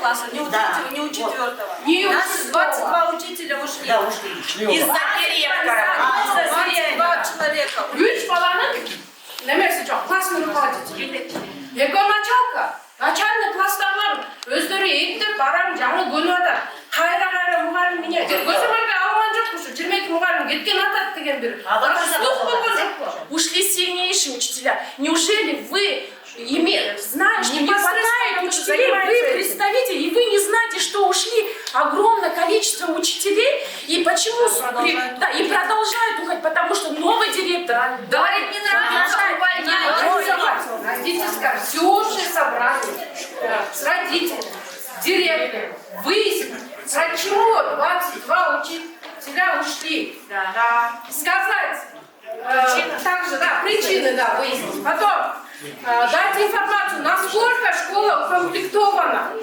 класса, не у третьего, не у четвертого. У нас 22 учителя ушли. Да, ушли. Из-за директора. Из-за директора. 22 человека. 3 баланың немесі жоқ, классный руководитель. Началка, начальный класстағылар өздері еттіп барам жаңа бөліп жатыр. Қайра мұғалім мене. Көзімізге алған жоқ мұшы, 22 мұғалім кеткен атады деген бір. Ушли сильнейшие учителя. Неужели вы, зная, что не хватает учителей, вы представитель, и вы не знаете, что ушли огромное количество учителей, и почему и продолжают уходить, потому что новый директор Говорит, не нравится увольняют. Родительское всеобщее собрание с родителями, с директором выяснить, почему 22 учителя ушли. Сказать также, причины, выяснить. Потом дать информацию, насколько школа укомплектована.